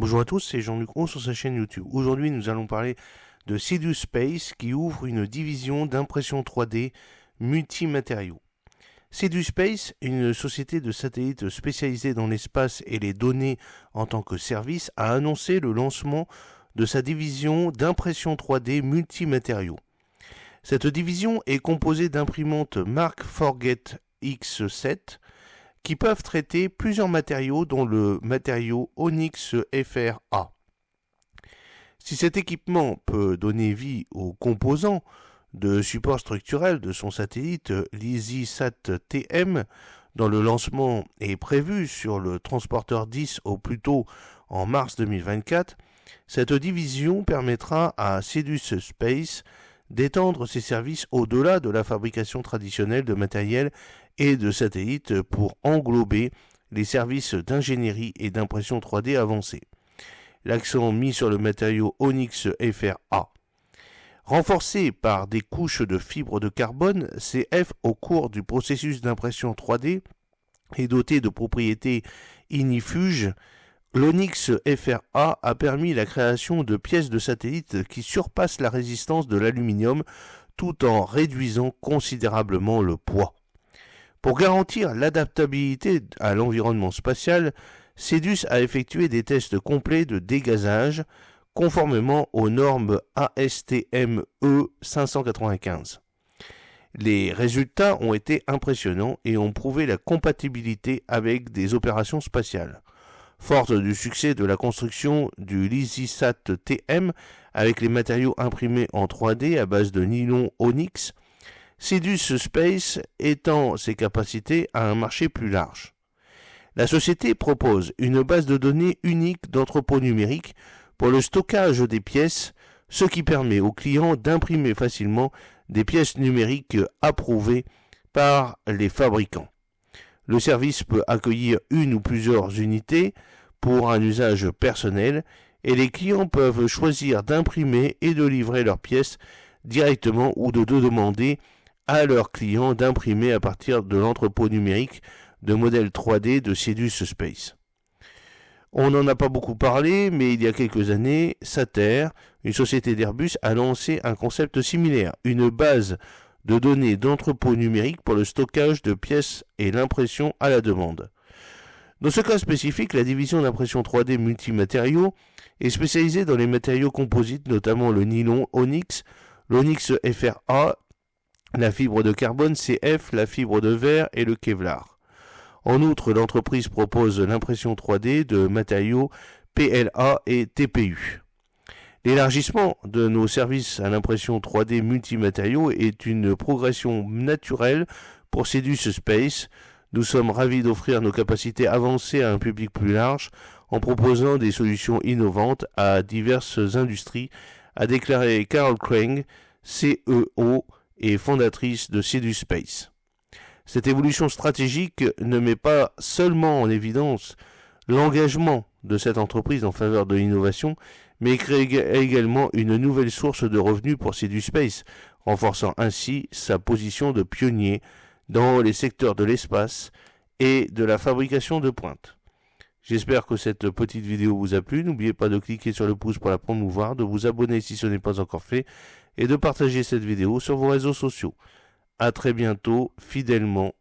Bonjour à tous, c'est Jean-Luc Roux sur sa chaîne YouTube. Aujourd'hui, nous allons parler de Cedus Space qui ouvre une division d'impression 3D multimatériaux. Cedus Space, une société de satellites spécialisée dans l'espace et les données en tant que service, a annoncé le lancement de sa division d'impression 3D multimatériaux. Cette division est composée d'imprimantes Mark Forget X7 qui peuvent traiter plusieurs matériaux dont le matériau Onyx FR-A. Si cet équipement peut donner vie aux composants de support structurel de son satellite LizzieSat-TM, dont le lancement est prévu sur le transporteur 10 au plus tôt en mars 2024, cette division permettra à Cedus Space d'étendre ses services au-delà de la fabrication traditionnelle de matériel et de satellites pour englober les services d'ingénierie et d'impression 3D avancés. L'accent mis sur le matériau Onyx FR-A. Renforcé par des couches de fibres de carbone, CF au cours du processus d'impression 3D et doté de propriétés ignifuges, l'Onyx FR-A a permis la création de pièces de satellites qui surpassent la résistance de l'aluminium tout en réduisant considérablement le poids. Pour garantir l'adaptabilité à l'environnement spatial, Cedus a effectué des tests complets de dégazage conformément aux normes ASTM E595. Les résultats ont été impressionnants et ont prouvé la compatibilité avec des opérations spatiales. Forte du succès de la construction du LizzieSat-TM avec les matériaux imprimés en 3D à base de nylon Onyx, Cedus Space étend ses capacités à un marché plus large. La société propose une base de données unique d'entrepôt numérique pour le stockage des pièces, ce qui permet aux clients d'imprimer facilement des pièces numériques approuvées par les fabricants. Le service peut accueillir une ou plusieurs unités pour un usage personnel et les clients peuvent choisir d'imprimer et de livrer leurs pièces directement ou de demander à leurs clients d'imprimer à partir de l'entrepôt numérique de modèles 3D de Cedus Space. On n'en a pas beaucoup parlé, mais il y a quelques années, Sater, une société d'Airbus, a lancé un concept similaire, une base de données d'entrepôt numérique pour le stockage de pièces et l'impression à la demande. Dans ce cas spécifique, la division d'impression 3D multimatériaux est spécialisée dans les matériaux composites, notamment le nylon Onyx, l'Onyx FR-A, la fibre de carbone CF, la fibre de verre et le Kevlar. En outre, l'entreprise propose l'impression 3D de matériaux PLA et TPU. L'élargissement de nos services à l'impression 3D multimatériaux est une progression naturelle pour Cedus Space. Nous sommes ravis d'offrir nos capacités avancées à un public plus large en proposant des solutions innovantes à diverses industries, a déclaré Carol Crane, CEO et fondatrice de Cedus Space. Cette évolution stratégique ne met pas seulement en évidence l'engagement de cette entreprise en faveur de l'innovation, mais crée également une nouvelle source de revenus pour Cedus Space, renforçant ainsi sa position de pionnier dans les secteurs de l'espace et de la fabrication de pointe. J'espère que cette petite vidéo vous a plu. N'oubliez pas de cliquer sur le pouce pour la promouvoir, de vous abonner si ce n'est pas encore fait et de partager cette vidéo sur vos réseaux sociaux. À très bientôt, fidèlement